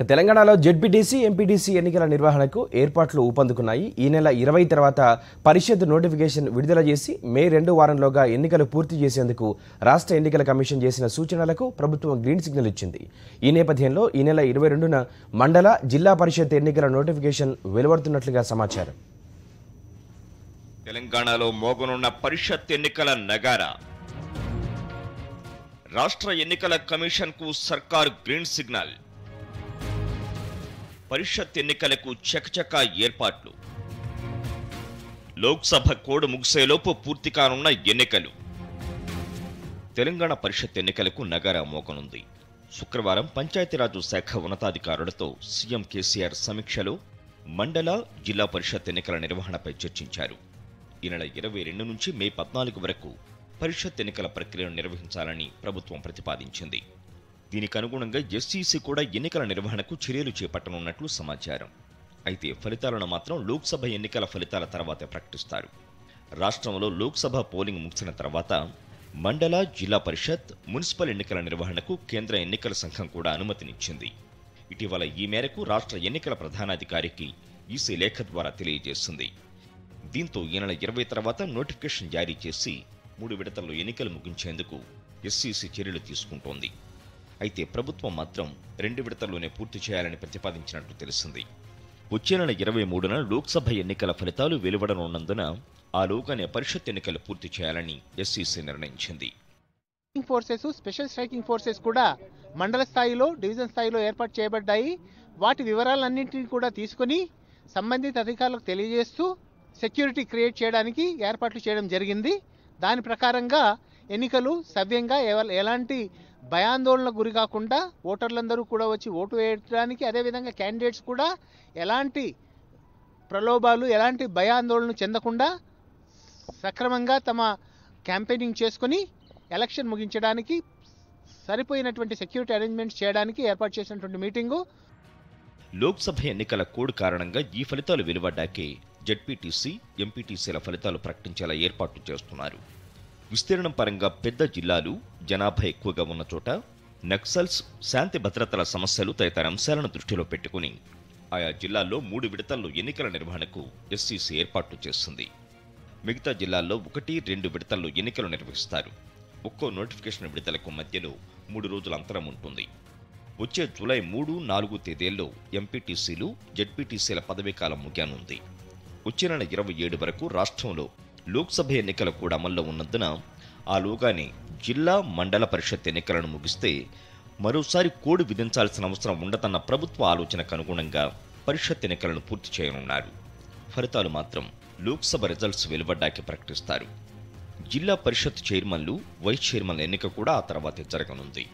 తెలంగాణలో ZPTC, MPTC ఎన్నికల నిర్వహణకు ఏర్పాట్లు ఊపందుకున్నాయి. ఈ నెల 20 తర్వాత పరిషత్ నోటిఫికేషన్ విడుదల చేసి మే 2 వారంలోగా ఎన్నికలు పూర్తి చేసేందుకు రాష్ట్ర ఎన్నికల కమిషన్ చేసిన సూచనలకు ప్రభుత్వం గ్రీన్ సిగ్నల్ ఇచ్చింది. ఈ నేపథ్యంలో ఈ నెల 22న మండల, జిల్లా పరిషత్ ఎన్నికల నోటిఫికేషన్ వెలువడుతున్నట్లుగా సమాచారం. తెలంగాణలో మోగనున్న పరిషత్ ఎన్నికల నగారా. రాష్ట్ర ఎన్నికల కమిషన్ కు సర్కారు గ్రీన్ సిగ్నల్. పరిషత్ ఎన్నికలకు చకచక ఏర్పాట్లు. లోక్సభ కోడ్ ముగిసేలోపు పూర్తి కానున్న ఎన్నికలు. తెలంగాణ పరిషత్ ఎన్నికలకు నగారా మోగనుంది. శుక్రవారం పంచాయతీరాజ్ శాఖ ఉన్నతాధికారులతో సీఎం కేసీఆర్ సమీక్షలో మండల, జిల్లా పరిషత్ ఎన్నికల నిర్వహణపై చర్చించారు. ఈ నెల 22 నుంచి మే 14 వరకు పరిషత్ ఎన్నికల ప్రక్రియను నిర్వహించాలని ప్రభుత్వం ప్రతిపాదించింది. దీనికి అనుగుణంగా ఎస్ఈసీ కూడా ఎన్నికల నిర్వహణకు చర్యలు చేపట్టనున్నట్లు సమాచారం. అయితే ఫలితాలను మాత్రం లోక్సభ ఎన్నికల ఫలితాల తర్వాతే ప్రకటిస్తారు. రాష్ట్రంలో లోక్సభ పోలింగ్ ముగిసిన తర్వాత మండల, జిల్లా పరిషత్, మున్సిపల్ ఎన్నికల నిర్వహణకు కేంద్ర ఎన్నికల సంఘం కూడా అనుమతినిచ్చింది. ఇటీవల ఈ మేరకు రాష్ట్ర ఎన్నికల ప్రధానాధికారికి ఈసీ లేఖ ద్వారా తెలియజేసింది. దీంతో ఈ నెల 20 తర్వాత నోటిఫికేషన్ జారీ చేసి 3 విడతల్లో ఎన్నికలు ముగించేందుకు ఎస్ఈసీ చర్యలు తీసుకుంటోంది. అయితే ప్రభుత్వం మాత్రం 2 విడతల్లోనే పూర్తి చేయాలని ప్రతిపాదించినట్టు తెలిసింది. వచ్చే నెల 23న లోక్సభ ఎన్నికల ఫలితాలు వెలువడనున్నందున ఆలోగానే పరిషత్ ఎన్నికలు పూర్తి చేయాలని ఎస్ఈసీ నిర్ణయించింది. ఫోర్సెస్, స్పెషల్ స్ట్రైకింగ్ ఫోర్సెస్ కూడా మండల స్థాయిలో, డివిజన్ స్థాయిలో ఏర్పాటు చేయబడ్డాయి. వాటి వివరాలన్నింటినీ కూడా తీసుకుని సంబంధిత అధికారులకు తెలియజేస్తూ సెక్యూరిటీ క్రియేట్ చేయడానికి ఏర్పాట్లు చేయడం జరిగింది. దాని ప్రకారంగా ఎన్నికలు సవ్యంగా ఎలాంటి భయాందోళనకు గురి కాకుండా ఓటర్లందరూ కూడా వచ్చి ఓటు వేయడానికి, అదేవిధంగా క్యాండిడేట్స్ కూడా ఎలాంటి ప్రలోభాలు, ఎలాంటి భయాందోళన చెందకుండా సక్రమంగా తమ క్యాంపెయినింగ్ చేసుకుని ఎలక్షన్ ముగించడానికి సరిపోయినటువంటి సెక్యూరిటీ అరేంజ్మెంట్స్ చేయడానికి ఏర్పాటు చేసినటువంటి మీటింగు. లోక్సభ ఎన్నికల కోడ్ కారణంగా ఈ ఫలితాలు వెలువడ్డాకే జెడ్పీటీసీ, ఎంపీటీసీల ఫలితాలు ప్రకటించేలా ఏర్పాట్లు చేస్తున్నారు. విస్తీర్ణం పరంగా పెద్ద జిల్లాలు, జనాభా ఎక్కువగా ఉన్న చోట నక్సల్స్, శాంతి భద్రతల సమస్యలు తదితర అంశాలను దృష్టిలో పెట్టుకుని ఆయా జిల్లాల్లో 3 విడతల్లో ఎన్నికల నిర్వహణకు ఎస్ఈసీ ఏర్పాట్లు చేస్తుంది. మిగతా జిల్లాల్లో 1-2 విడతల్లో ఎన్నికలు నిర్వహిస్తారు. ఒక్కో నోటిఫికేషన్ విడుదలకు మధ్యలో 3 రోజుల అంతరం ఉంటుంది. వచ్చే జూలై 3, 4 తేదీల్లో ఎంపీటీసీలు, జెడ్పీటీసీల పదవీకాలం ముగియనుంది. వచ్చే నెల 27 వరకు రాష్ట్రంలో లోక్సభ ఎన్నికలు కూడా అమల్లో ఉన్నందున ఆలోగానే జిల్లా, మండల పరిషత్ ఎన్నికలను ముగిస్తే మరోసారి కోడ్ విధించాల్సిన అవసరం ఉండదన్న ప్రభుత్వ ఆలోచనకు అనుగుణంగా పరిషత్ ఎన్నికలను పూర్తి చేయనున్నారు. ఫలితాలు మాత్రం లోక్సభ రిజల్ట్స్ వెలువడ్డాకే ప్రకటిస్తారు. జిల్లా పరిషత్ చైర్మన్లు, వైస్ చైర్మన్ల ఎన్నిక కూడా ఆ తర్వాతే జరగనుంది.